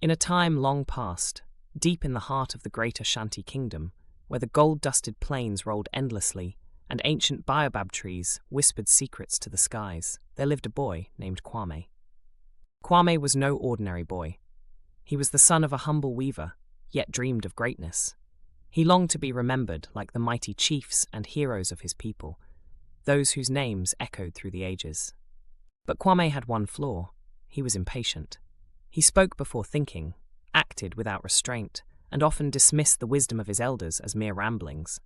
In a time long past, deep in the heart of the great Ashanti kingdom, where the gold-dusted plains rolled endlessly and ancient baobab trees whispered secrets to the skies, there lived a boy named Kwame. Kwame was no ordinary boy. He was the son of a humble weaver, yet dreamed of greatness. He longed to be remembered like the mighty chiefs and heroes of his people, those whose names echoed through the ages. But Kwame had one flaw. He was impatient. He spoke before thinking, acted without restraint, and often dismissed the wisdom of his elders as mere ramblings.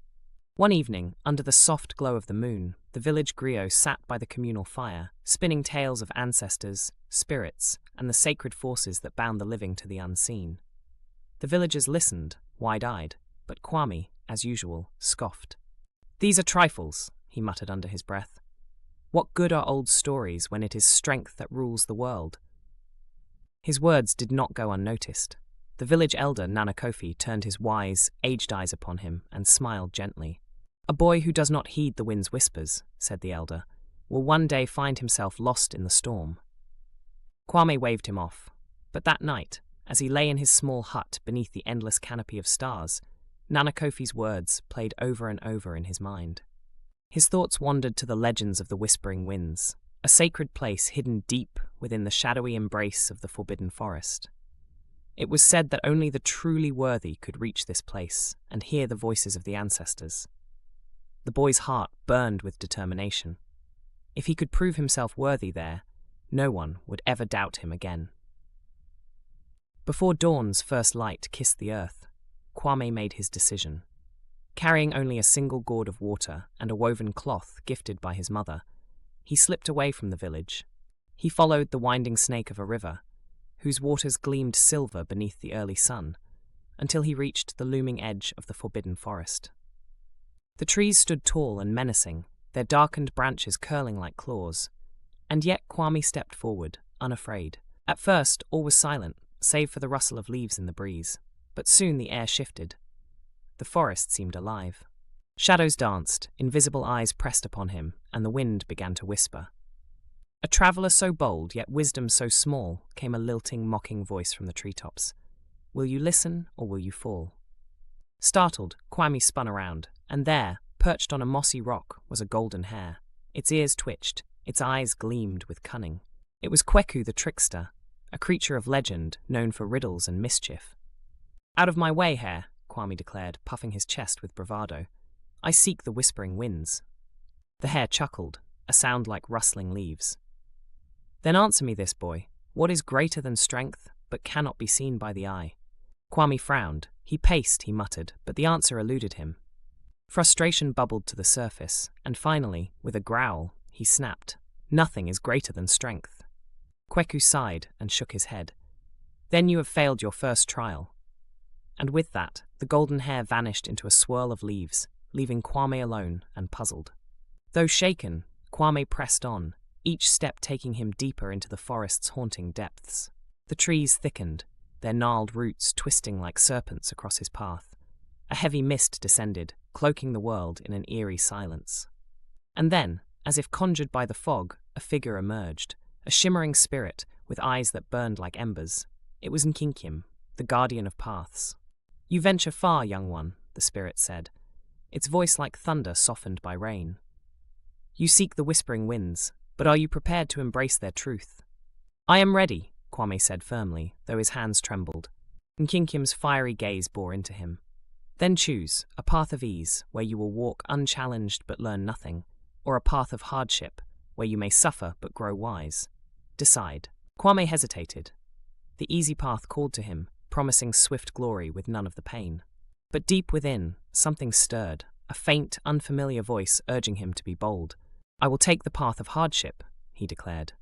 One evening, under the soft glow of the moon, the village griot sat by the communal fire, spinning tales of ancestors, spirits, and the sacred forces that bound the living to the unseen. The villagers listened, wide-eyed, but Kwame, as usual, scoffed. "These are trifles," he muttered under his breath. "What good are old stories when it is strength that rules the world?" His words did not go unnoticed. The village elder, Kofi, turned his wise, aged eyes upon him and smiled gently. "A boy who does not heed the wind's whispers," said the elder, "will one day find himself lost in the storm." Kwame waved him off, but that night, as he lay in his small hut beneath the endless canopy of stars, Kofi's words played over and over in his mind. His thoughts wandered to the legends of the Whispering Winds, a sacred place hidden deep within the shadowy embrace of the forbidden forest. It was said that only the truly worthy could reach this place and hear the voices of the ancestors. The boy's heart burned with determination. If he could prove himself worthy there, no one would ever doubt him again. Before dawn's first light kissed the earth, Kwame made his decision. Carrying only a single gourd of water and a woven cloth gifted by his mother, he slipped away from the village. He followed the winding snake of a river, whose waters gleamed silver beneath the early sun, until he reached the looming edge of the forbidden forest. The trees stood tall and menacing, their darkened branches curling like claws, and yet Kwame stepped forward, unafraid. At first, all was silent, save for the rustle of leaves in the breeze, but soon the air shifted. The forest seemed alive. Shadows danced, invisible eyes pressed upon him, and the wind began to whisper. A traveller so bold, yet wisdom so small, came a lilting, mocking voice from the treetops. "Will you listen, or will you fall?" Startled, Kwame spun around, and there, perched on a mossy rock, was a golden hare. Its ears twitched, its eyes gleamed with cunning. It was Kweku the trickster, a creature of legend known for riddles and mischief. "Out of my way, hare," Kwame declared, puffing his chest with bravado. "I seek the Whispering Winds." The hare chuckled, a sound like rustling leaves. "Then answer me this, boy. What is greater than strength, but cannot be seen by the eye?" Kwame frowned. He paced, he muttered, but the answer eluded him. Frustration bubbled to the surface, and finally, with a growl, he snapped. "Nothing is greater than strength." Kweku sighed and shook his head. "Then you have failed your first trial." And with that, the golden hare vanished into a swirl of leaves, leaving Kwame alone and puzzled. Though shaken, Kwame pressed on, each step taking him deeper into the forest's haunting depths. The trees thickened, their gnarled roots twisting like serpents across his path. A heavy mist descended, cloaking the world in an eerie silence. And then, as if conjured by the fog, a figure emerged, a shimmering spirit with eyes that burned like embers. It was Nkinkim, the guardian of paths. "You venture far, young one," the spirit said, its voice like thunder softened by rain. "You seek the Whispering Winds, but are you prepared to embrace their truth?" "I am ready," Kwame said firmly, though his hands trembled. Nkinkim's fiery gaze bore into him. "Then choose, a path of ease, where you will walk unchallenged but learn nothing, or a path of hardship, where you may suffer but grow wise. Decide." Kwame hesitated. The easy path called to him, promising swift glory with none of the pain. But deep within, something stirred, a faint, unfamiliar voice urging him to be bold. "I will take the path of hardship," he declared.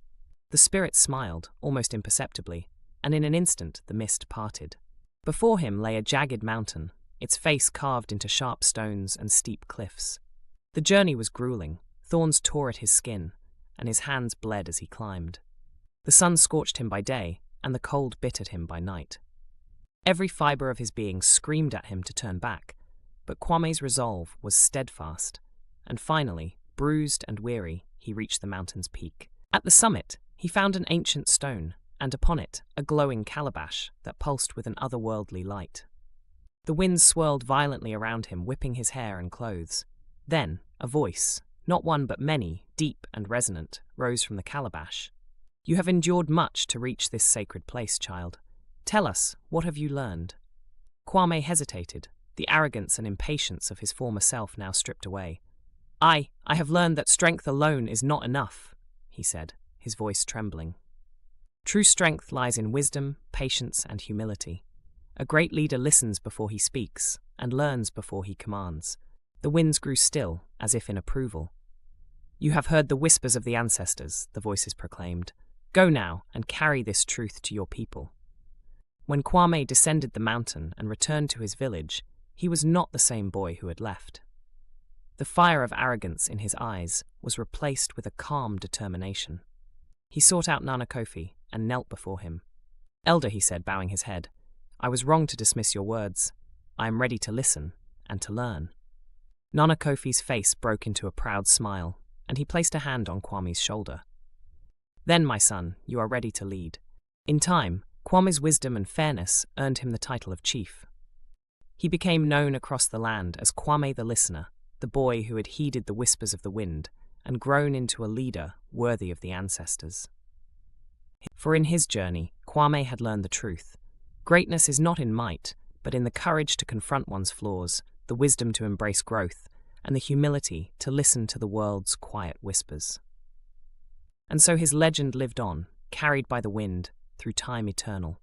The spirit smiled, almost imperceptibly, and in an instant the mist parted. Before him lay a jagged mountain, its face carved into sharp stones and steep cliffs. The journey was grueling, thorns tore at his skin, and his hands bled as he climbed. The sun scorched him by day, and the cold bit at him by night. Every fibre of his being screamed at him to turn back, but Kwame's resolve was steadfast, and finally, bruised and weary, he reached the mountain's peak. At the summit, he found an ancient stone, and upon it a glowing calabash that pulsed with an otherworldly light. The wind swirled violently around him, whipping his hair and clothes. Then a voice, not one but many, deep and resonant, rose from the calabash. "You have endured much to reach this sacred place, child. Tell us, what have you learned?" Kwame hesitated, the arrogance and impatience of his former self now stripped away. I have learned that strength alone is not enough," he said, his voice trembling. "True strength lies in wisdom, patience, and humility. A great leader listens before he speaks, and learns before he commands." The winds grew still, as if in approval. "You have heard the whispers of the ancestors," the voices proclaimed. "Go now and carry this truth to your people." When Kwame descended the mountain and returned to his village, he was not the same boy who had left. The fire of arrogance in his eyes was replaced with a calm determination. He sought out Nana Kofi and knelt before him. "Elder," he said, bowing his head, "I was wrong to dismiss your words. I am ready to listen and to learn." Nana Kofi's face broke into a proud smile, and he placed a hand on Kwame's shoulder. "Then, my son, you are ready to lead." In time, Kwame's wisdom and fairness earned him the title of chief. He became known across the land as Kwame the Listener, the boy who had heeded the whispers of the wind and grown into a leader worthy of the ancestors. For in his journey, Kwame had learned the truth. Greatness is not in might, but in the courage to confront one's flaws, the wisdom to embrace growth, and the humility to listen to the world's quiet whispers. And so his legend lived on, carried by the wind, through time eternal.